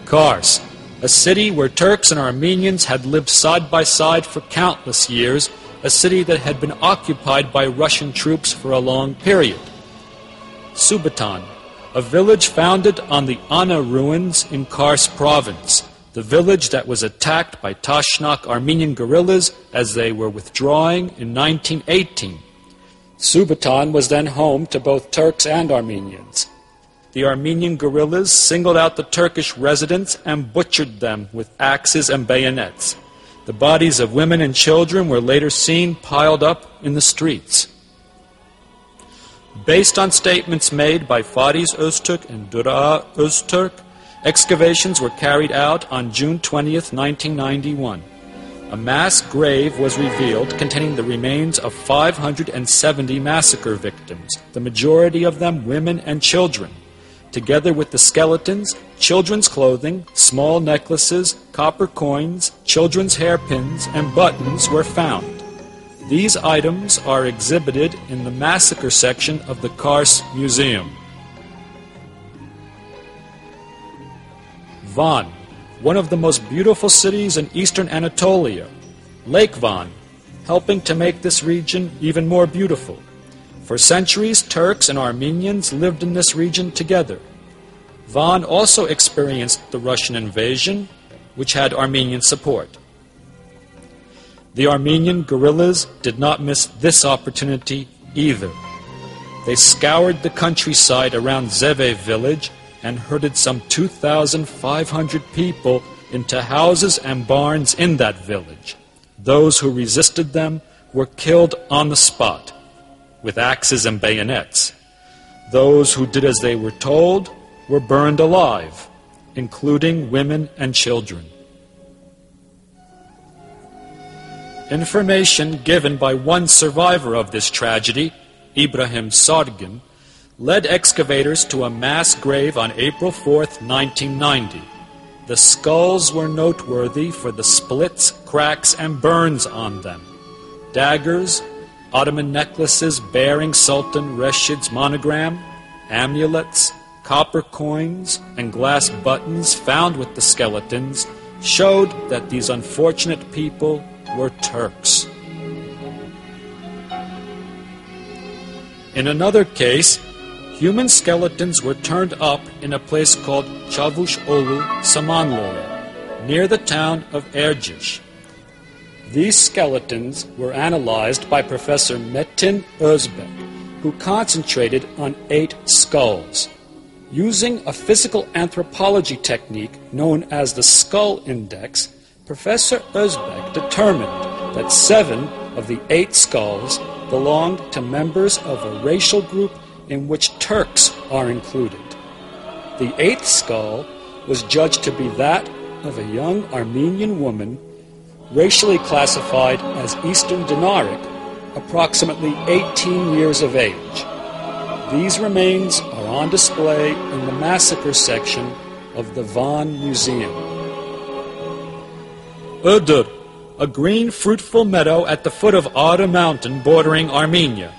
Kars, a city where Turks and Armenians had lived side by side for countless years, a city that had been occupied by Russian troops for a long period. Subotan, a village founded on the Ana ruins in Kars province, the village that was attacked by Tashnak Armenian guerrillas as they were withdrawing in 1918. Subotan was then home to both Turks and Armenians. The Armenian guerrillas singled out the Turkish residents and butchered them with axes and bayonets. The bodies of women and children were later seen piled up in the streets. Based on statements made by Fariz Öztürk and Dura Öztürk, excavations were carried out on June 20th, 1991. A mass grave was revealed containing the remains of 570 massacre victims, the majority of them women and children. Together with the skeletons, children's clothing, small necklaces, copper coins, children's hairpins, and buttons were found. These items are exhibited in the massacre section of the Kars Museum. Van, one of the most beautiful cities in eastern Anatolia. Lake Van, helping to make this region even more beautiful. For centuries, Turks and Armenians lived in this region together. Van also experienced the Russian invasion, which had Armenian support. The Armenian guerrillas did not miss this opportunity either. They scoured the countryside around Zeve village and herded some 2,500 people into houses and barns in that village. Those who resisted them were killed on the spot with axes and bayonets. Those who did as they were told were burned alive, including women and children. Information given by one survivor of this tragedy, Ibrahim Sargin, led excavators to a mass grave on April 4th, 1990. The skulls were noteworthy for the splits, cracks, and burns on them. Daggers, Ottoman necklaces bearing Sultan Reshid's monogram, amulets, copper coins, and glass buttons found with the skeletons showed that these unfortunate people were Turks. In another case, human skeletons were turned up in a place called Çavuşoğlu Samanlıoğlu, near the town of Erzurum. These skeletons were analyzed by Professor Metin Özbek, who concentrated on 8 skulls. Using a physical anthropology technique known as the skull index, Professor Özbek determined that 7 of the 8 skulls belonged to members of a racial group in which Turks are included. The 8th skull was judged to be that of a young Armenian woman, racially classified as Eastern Dinaric, approximately 18 years of age. These remains are on display in the massacre section of the Van Museum. Iğdır, a green, fruitful meadow at the foot of Ağrı Mountain bordering Armenia.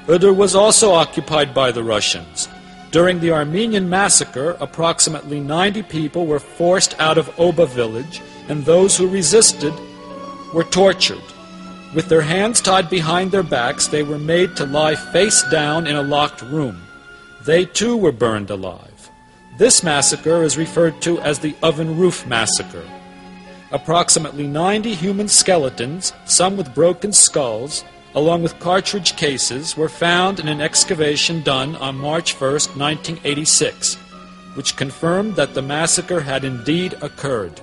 Iğdır was also occupied by the Russians. During the Armenian massacre, approximately 90 people were forced out of Oba village, and those who resisted were tortured. With their hands tied behind their backs, they were made to lie face down in a locked room. They too were burned alive. This massacre is referred to as the Oven Roof Massacre. Approximately 90 human skeletons, some with broken skulls, along with cartridge cases, were found in an excavation done on March 1st, 1986, which confirmed that the massacre had indeed occurred.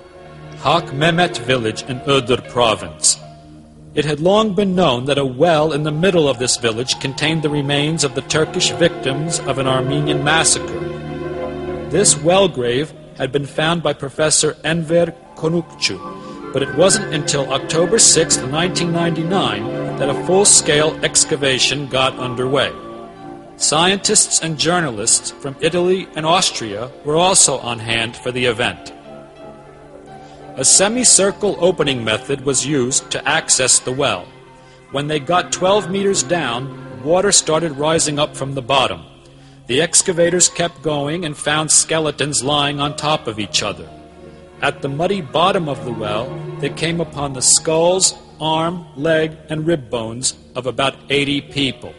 Hak MEHMET village in Iğdır province. It had long been known that a well in the middle of this village contained the remains of the Turkish victims of an Armenian massacre. This well grave had been found by Professor Enver Konukçu, but it wasn't until October 6, 1999, that a full-scale excavation got underway. Scientists and journalists from Italy and Austria were also on hand for the event. A semicircle opening method was used to access the well. When they got 12 meters down, water started rising up from the bottom. The excavators kept going and found skeletons lying on top of each other. At the muddy bottom of the well, they came upon the skulls, arm, leg, and rib bones of about 80 people.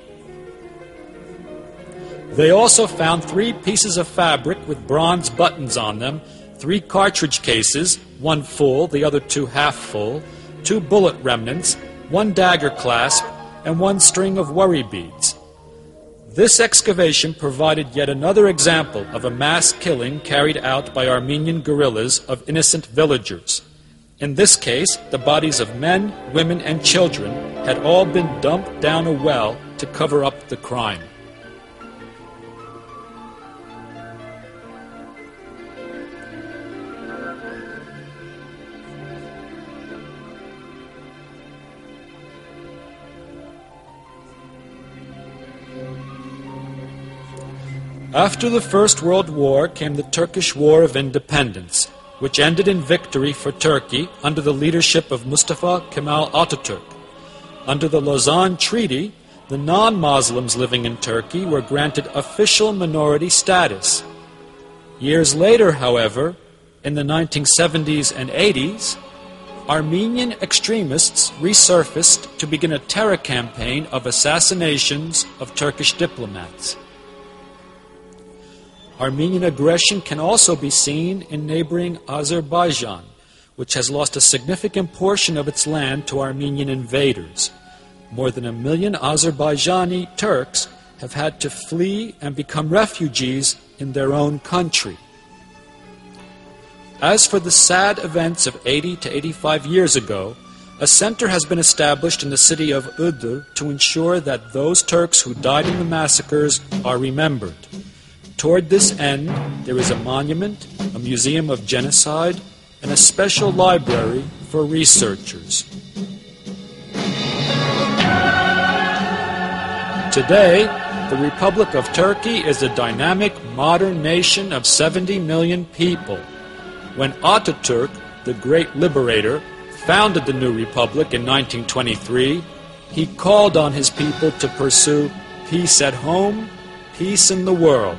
They also found 3 pieces of fabric with bronze buttons on them, 3 cartridge cases, one full, the other 2 half full, 2 bullet remnants, 1 dagger clasp, and 1 string of worry beads. This excavation provided yet another example of a mass killing carried out by Armenian guerrillas of innocent villagers. In this case, the bodies of men, women, and children had all been dumped down a well to cover up the crime. After the First World War came the Turkish War of Independence, which ended in victory for Turkey under the leadership of Mustafa Kemal Atatürk. Under the Lausanne Treaty, the non-Muslims living in Turkey were granted official minority status. Years later, however, in the 1970s and 80s, Armenian extremists resurfaced to begin a terror campaign of assassinations of Turkish diplomats. Armenian aggression can also be seen in neighboring Azerbaijan, which has lost a significant portion of its land to Armenian invaders. More than 1 million Azerbaijani Turks have had to flee and become refugees in their own country. As for the sad events of 80 to 85 years ago, a center has been established in the city of Iğdır to ensure that those Turks who died in the massacres are remembered. Toward this end, there is a monument, a museum of genocide, and a special library for researchers. Today, the Republic of Turkey is a dynamic, modern nation of 70 million people. When Atatürk, the great liberator, founded the new republic in 1923, he called on his people to pursue peace at home, peace in the world.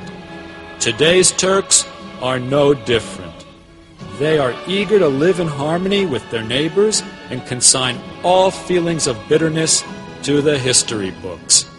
Today's Turks are no different. They are eager to live in harmony with their neighbors and consign all feelings of bitterness to the history books.